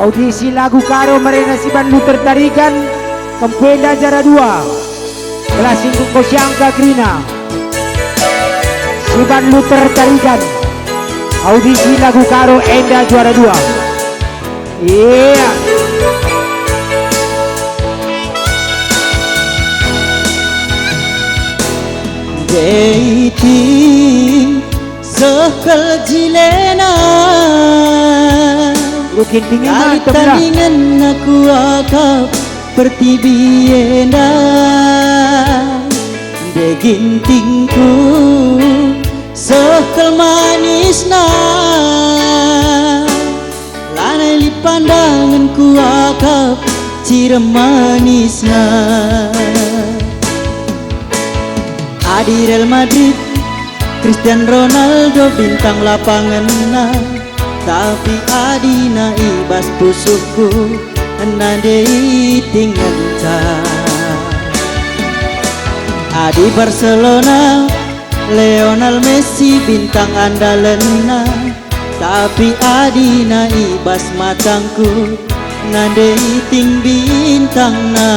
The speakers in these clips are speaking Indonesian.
Audisi lagu Karo Marina Siban Luter Tarigan Kempenda Jara 2 Kelas Singkung Kosyangka Grina Siban Luter Tarigan. Audisi lagu Karo Enda juara 2. Iya Deiti sekal jilena Rukin tinggi mari tandingan aku akap pertibiena Degintingku sekal manisna Lanai li pandanganku akap cira manisna Adi Real Madrid, Cristiano Ronaldo bintang lapangan na, tapi adi na ibas pusukku nandei tinggal Adi Barcelona, Lionel Messi bintang andalan na, tapi adi na ibas matangku nandei ting bintang na.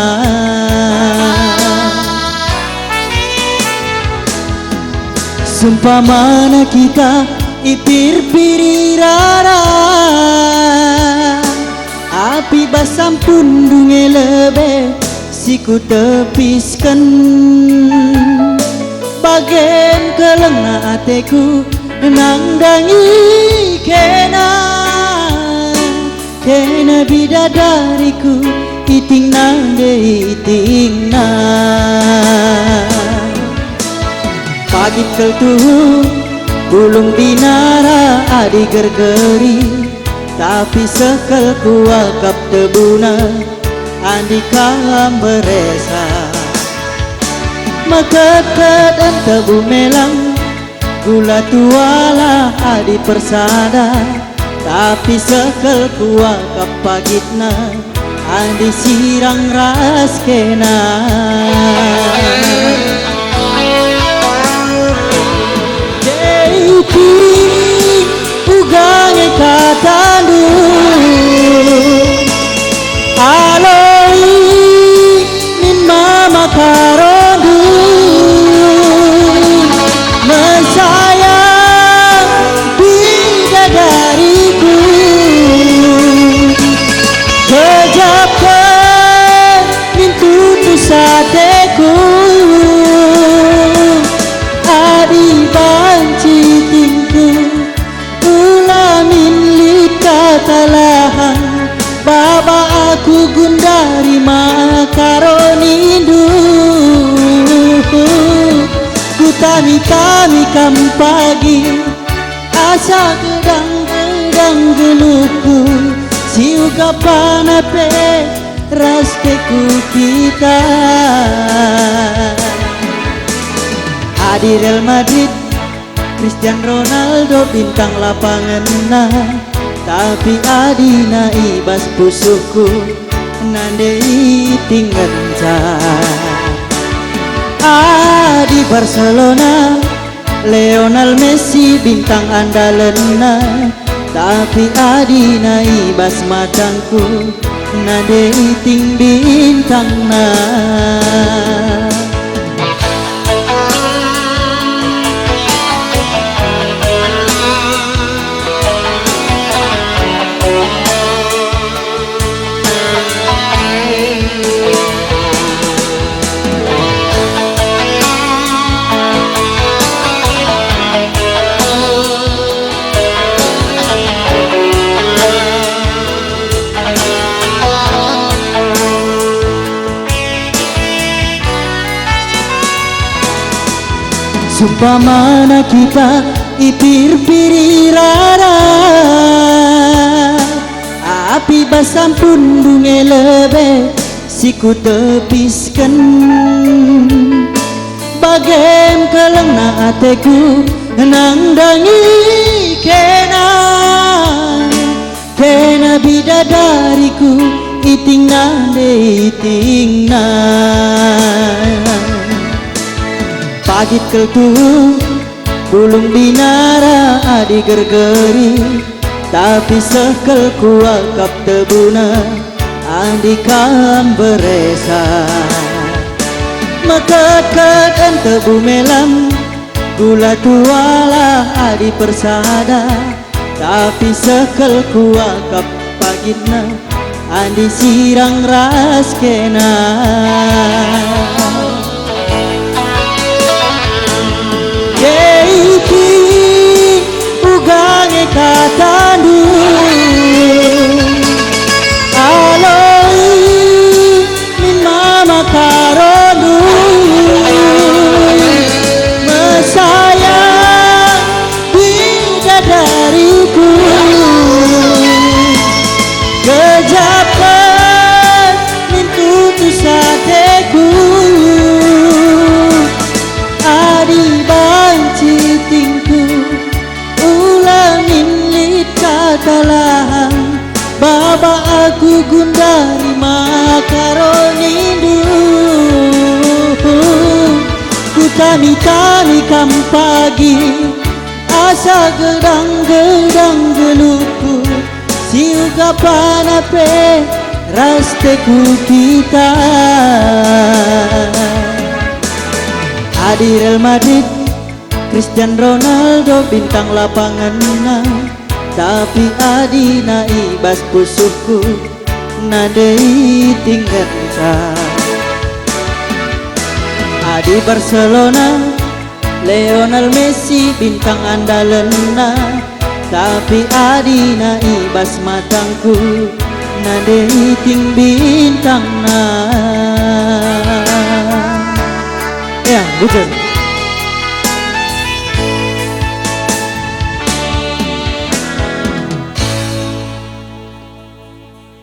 Sumpah mana kita ipir-piri rara Api basampun dunge lebe siku tepiskan Bagen kelengna ateku nangdangi Kena bidadariku iting nande iting na Pagi keltuh bulung binara adi gergeri tapi sekel kuakap tebuna andi kalam beresa maketet dan tebu melang gula tuala adi persada tapi sekel kuakap pagitna andi sirang ras kena ugange katandu aloi min mama karondu mensayang bidadariku kejapkan min tutus sateku adi banci tingku ulamin lika talahan baba aku gundari makaronindu kutami kami kampagi asa gedang-gedang geluku siu kapanape rasteku kita Adi Real Madrid, Cristiano Ronaldo bintang lapangan na, tapi adi na ibas pusukku nandei tinggal Adi Barcelona, Lionel Messi bintang andalan na, tapi adi na ibas matangku nandei ting bintang na. Sumpah mana kita ipir-piri rara Api basampun dunge lebe siku tepiskan Bagem kelengna ateku nangdangi Kena bidadariku iting nande iting na Pagit keltuh bulung binara adi gergeri tapi sekel kuakap tebuna andikam beresa makat tebu melam gula tuala adi persada tapi sekel kuakap pagitna andi sirang ras kena keiki ugange katandu aloi min mama karondu mesayang bidadariku kejapan min tutus hatiku adi banci tingku ulamin lit katalang baba aku gundari makaronindu ku tami-tami kam pagi asa gedang-gedang geluku siuga panape rasteku kita adi Real Madrid Cristiano Ronaldo bintang lapangan tapi adi naibas pusuhku nadei tinggal adi Barcelona Lionel Messi bintang andalena tapi adi naibas matangku nadei ting bintang na ya betul.